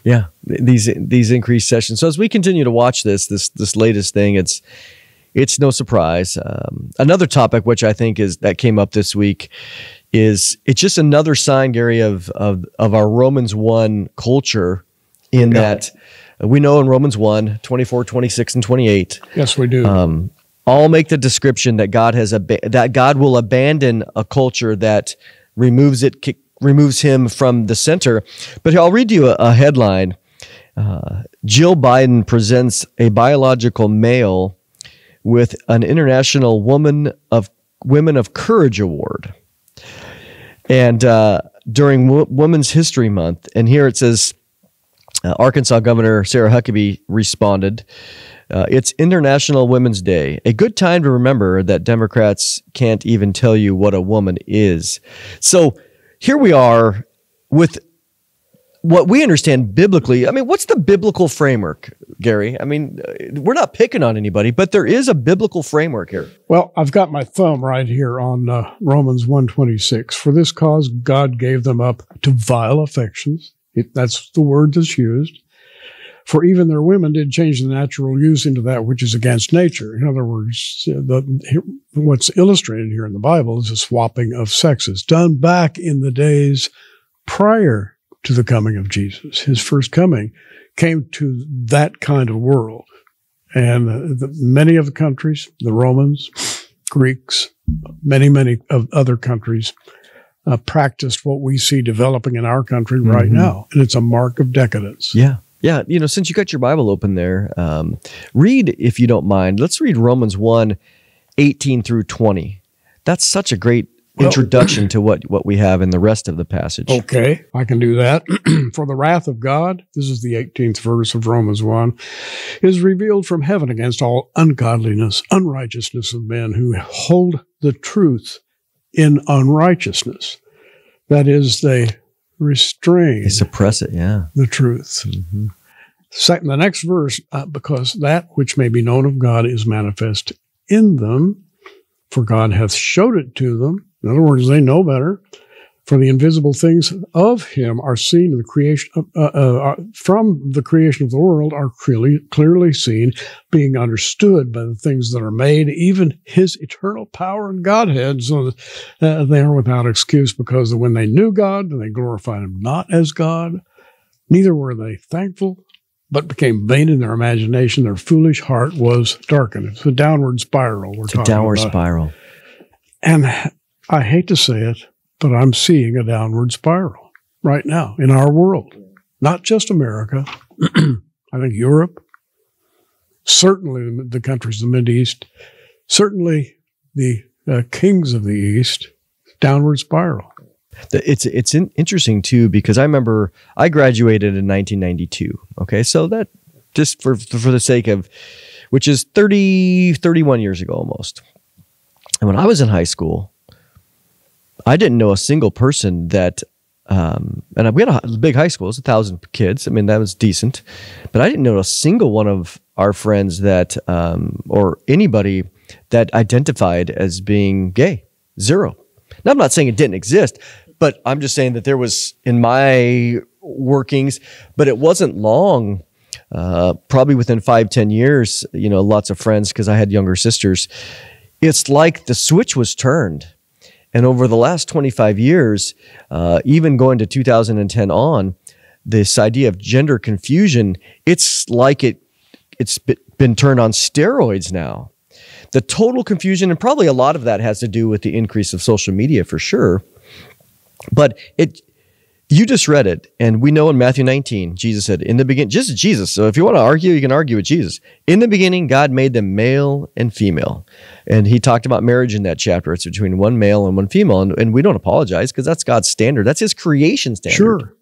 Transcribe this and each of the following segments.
Yeah, these increased sessions. So as we continue to watch this latest thing, it's no surprise. Another topic which I think that came up this week is it's just another sign, Gary, of our Romans 1 culture, in that we know in Romans 1, 24, 26, and 28. Yes, we do. All make the description that God will abandon a culture that removes him from the center. But I'll read you a headline. Jill Biden presents a biological male with an International Women of Courage Award. And during Women's History Month, and here it says, Arkansas Governor Sarah Huckabee responded, it's International Women's Day, a good time to remember that Democrats can't even tell you what a woman is. So here we are with what we understand biblically. I mean, what's the biblical framework, Gary? I mean, we're not picking on anybody, but there is a biblical framework here. Well, I've got my thumb right here on Romans 1:26. For this cause, God gave them up to vile affections. That's the word that's used. For even their women did change the natural use into that which is against nature. In other words, what's illustrated here in the Bible is a swapping of sexes done back in the days prior to the coming of Jesus. His first coming came to that kind of world. And many of the countries, the Romans, Greeks, many of other countries, practiced what we see developing in our country right now. And it's a mark of decadence. Yeah. Yeah. You know, since you got your Bible open there, read, if you don't mind, let's read Romans 1:18 through 20. That's such a great introduction to what we have in the rest of the passage. Okay, I can do that. For the wrath of God, this is the 18th verse of Romans 1, is revealed from heaven against all ungodliness, unrighteousness of men who hold the truth in unrighteousness. That is, they restrain. They suppress it, the truth. Second, the next verse, because that which may be known of God is manifest in them, for God hath showed it to them. In other words, they know better. For the invisible things of him are seen in the creation from the creation of the world are clearly seen, being understood by the things that are made, even his eternal power and Godhead, so that they are without excuse, because when they knew God, they glorified him not as God, neither were they thankful, but became vain in their imagination. Their foolish heart was darkened. It's a downward spiral we're talking about. It's a downward spiral. And I hate to say it, but I'm seeing a downward spiral right now in our world. Not just America. I think Europe, certainly the countries of the Mideast, certainly the kings of the East, downward spiral. It's interesting, too, because I remember I graduated in 1992. Okay, so that just for the sake of, which is 31 years ago almost. And when I was in high school, I didn't know a single person that, and we had a big high school, it was 1,000 kids. I mean, that was decent. But I didn't know a single one of our friends that, or anybody that identified as being gay. Zero. Now, I'm not saying it didn't exist, but I'm just saying that there was in my workings, but it wasn't long, probably within 5-10 years, you know, lots of friends, because I had younger sisters. It's like the switch was turned. And over the last 25 years, even going to 2010 on, this idea of gender confusion, it's like it's been turned on steroids now. The total confusion, and probably a lot of that has to do with the increase of social media for sure. But you just read it, and we know in Matthew 19, Jesus said, in the beginning, just Jesus. So if you want to argue, you can argue with Jesus. In the beginning, God made them male and female. And he talked about marriage in that chapter. It's between one male and one female. And we don't apologize because that's God's standard. That's his creation standard. Sure.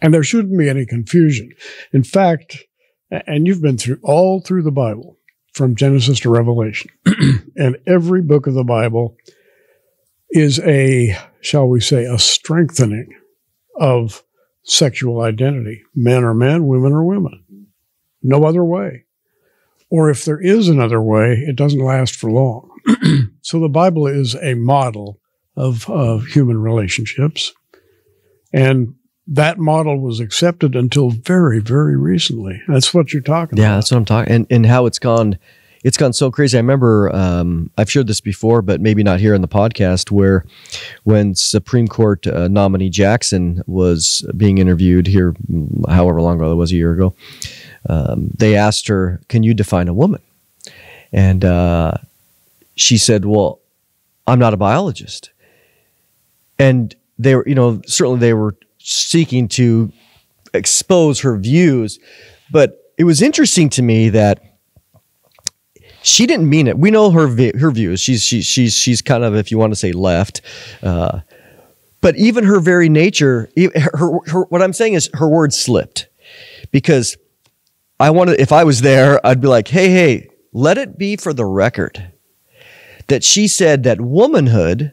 And there shouldn't be any confusion. In fact, and you've been all through the Bible, from Genesis to Revelation, and every book of the Bible is shall we say, a strengthening of sexual identity. Men are men, women are women. No other way. Or if there is another way, it doesn't last for long. So the Bible is a model of human relationships. And that model was accepted until very, very recently. That's what you're talking about. Yeah, that's what I'm talking. And how it's gone so crazy. I remember, I've shared this before, but maybe not here in the podcast, where when Supreme Court nominee Jackson was being interviewed here, however long ago it was, a year ago, they asked her, "Can you define a woman?" And she said, "Well, I'm not a biologist." And they were, certainly they were seeking to expose her views, but it was interesting to me that she didn't mean it. We know her views. She's kind of, if you want to say, left, but even her very nature, what I'm saying is her words slipped, because if I was there, I'd be like, hey, let it be for the record that she said that womanhood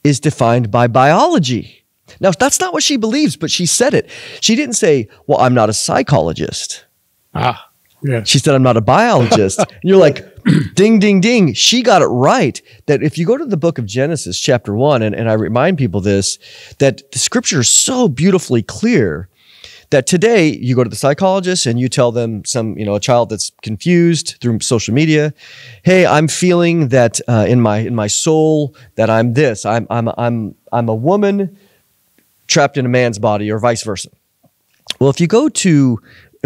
is defined by biology. Now, that's not what she believes, but she said it. She didn't say, "Well, I'm not a psychologist." Yes. She said, "I'm not a biologist." And you're like, ding, ding, ding. She got it right. That if you go to the book of Genesis, chapter 1, and I remind people this, that the scripture is so beautifully clear that today you go to the psychologist and you tell them a child that's confused through social media, "Hey, I'm feeling that in my soul that I'm this. I'm a woman trapped in a man's body," or vice versa. Well, if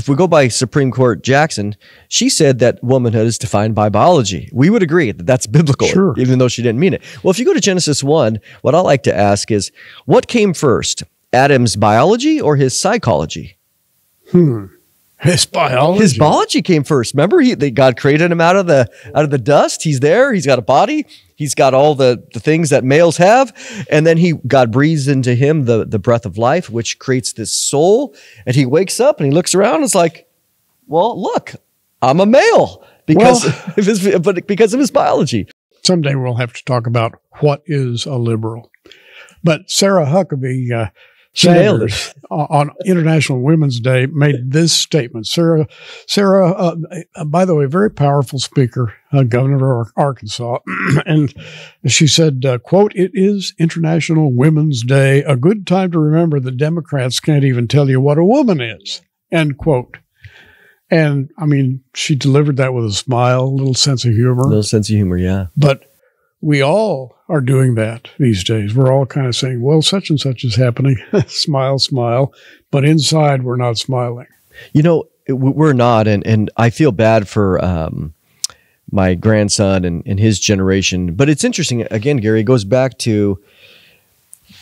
we go by Supreme Court Jackson, she said that womanhood is defined by biology. We would agree that that's biblical, sure, even though she didn't mean it. Well, if you go to Genesis 1, what I like to ask is, what came first, Adam's biology or his psychology? His biology. His biology came first. Remember, God created him out of the dust. He's there. He's got a body. He's got all the things that males have. And then God breathes into him the breath of life, which creates this soul. And he wakes up and he looks around and is like, "Well, look, I'm a male," because of his biology. Someday we'll have to talk about what is a liberal. But Sarah Huckabee Sanders on International Women's Day made this statement. Sarah, by the way, very powerful speaker, governor of Arkansas, and she said, quote, "It is International Women's Day, a good time to remember the Democrats can't even tell you what a woman is," end quote. And I mean, she delivered that with a smile, a little sense of humor. Yeah. But we all are doing that these days. We're all kind of saying, "Well, such and such is happening." Smile, smile. But inside, we're not smiling. We're not. And I feel bad for my grandson and his generation. But it's interesting. Again, Gary, it goes back to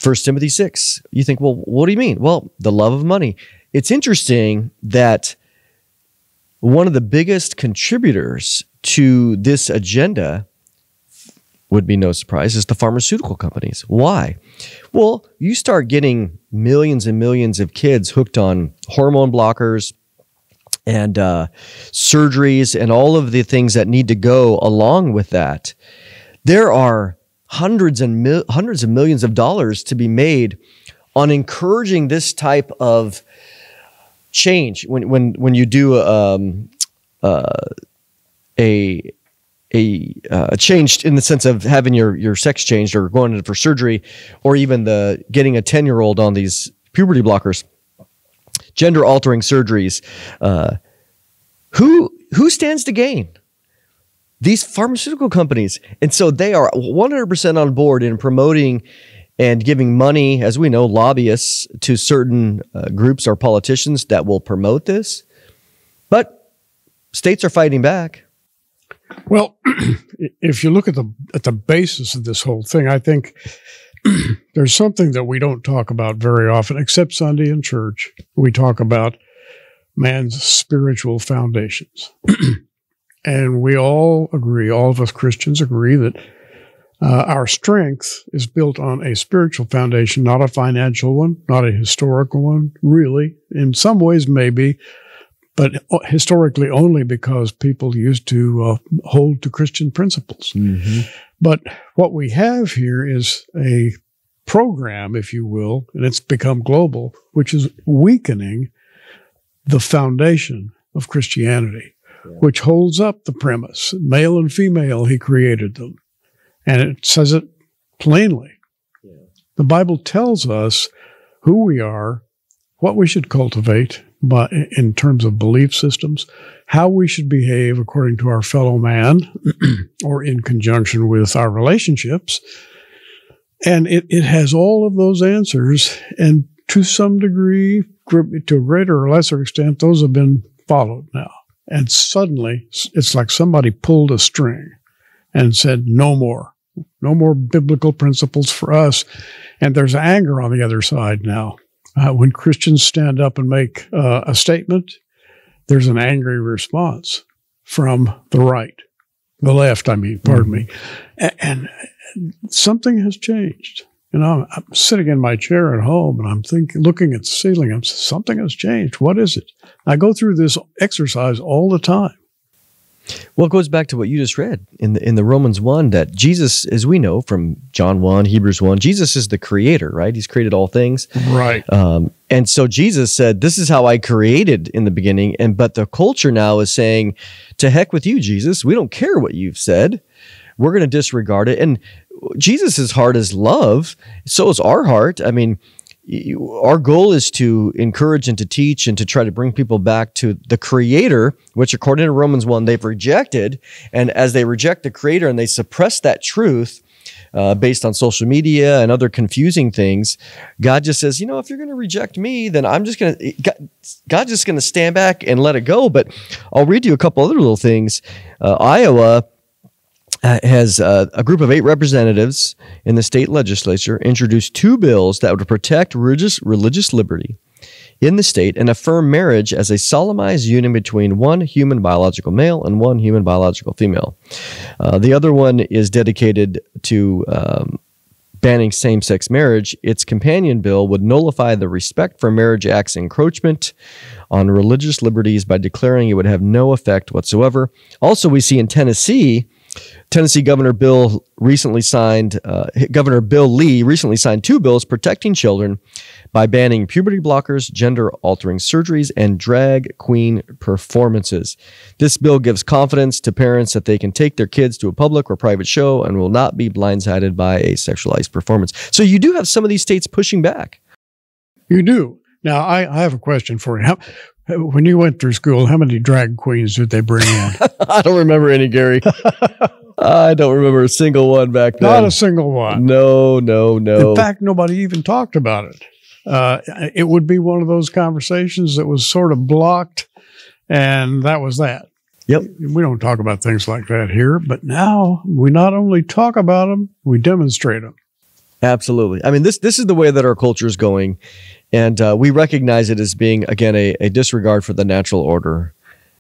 1 Timothy 6. You think, well, what do you mean? Well, the love of money. It's interesting that one of the biggest contributors to this agenda, would be no surprise, is the pharmaceutical companies. Why? Well, you start getting millions and millions of kids hooked on hormone blockers and surgeries and all of the things that need to go along with that. There are hundreds of millions of dollars to be made on encouraging this type of change. When you do a change in the sense of having your sex changed or going in for surgery, or even getting a 10-year-old on these puberty blockers, gender altering surgeries, who stands to gain? These pharmaceutical companies. And so they are 100% on board in promoting and giving money, as we know, lobbyists to certain groups or politicians that will promote this. But states are fighting back. Well, if you look at the basis of this whole thing, I think there's something that we don't talk about very often, except Sunday in church. We talk about man's spiritual foundations. And we all agree, all of us Christians agree, that our strength is built on a spiritual foundation, not a financial one, not a historical one, really. In some ways, maybe, but historically only because people used to hold to Christian principles. Mm-hmm. But what we have here is a program, if you will, and it's become global, which is weakening the foundation of Christianity, which holds up the premise, male and female, he created them. And it says it plainly. Yeah. The Bible tells us who we are, what we should cultivate, but in terms of belief systems, how we should behave according to our fellow man or in conjunction with our relationships. And it has all of those answers. And to some degree, to a greater or lesser extent, those have been followed now. And suddenly, it's like somebody pulled a string and said, no more biblical principles for us. And there's anger on the other side now. When Christians stand up and make a statement, there's an angry response from the right, the left, pardon me. And something has changed. I'm sitting in my chair at home and I'm looking at the ceiling. Something has changed. What is it? I go through this exercise all the time. Well, it goes back to what you just read in the Romans 1, that Jesus, as we know from John 1, Hebrews 1, Jesus is the creator, right? He's created all things. Right. And so Jesus said, this is how I created in the beginning. But the culture now is saying, to heck with you, Jesus. We don't care what you've said. We're going to disregard it. And Jesus' heart is love. So is our heart. Our goal is to encourage and to teach and to try to bring people back to the Creator, which according to Romans 1, they've rejected. And as they reject the Creator and they suppress that truth based on social media and other confusing things, God just says, if you're going to reject me, then God's just going to stand back and let it go. But I'll read you a couple other little things. Iowa has a group of 8 representatives in the state legislature introduced 2 bills that would protect religious liberty in the state and affirm marriage as a solemnized union between one human biological male and one human biological female. The other one is dedicated to banning same-sex marriage. Its companion bill would nullify the Respect for Marriage Act's encroachment on religious liberties by declaring it would have no effect whatsoever. Also, we see in Tennessee Governor Bill Lee recently signed 2 bills protecting children by banning puberty blockers, gender-altering surgeries, and drag queen performances. This bill gives confidence to parents that they can take their kids to a public or private show and will not be blindsided by a sexualized performance. So you do have some of these states pushing back. You do. Now, I have a question for you. When you went through school, how many drag queens did they bring in? I don't remember any, Gary. I don't remember a single one back then. Not a single one. No. In fact, nobody even talked about it. It would be one of those conversations that was sort of blocked, and that was that. Yep. We don't talk about things like that here, but now we not only talk about them, we demonstrate them. Absolutely. This is the way that our culture is going, and we recognize it as being, again, a disregard for the natural order.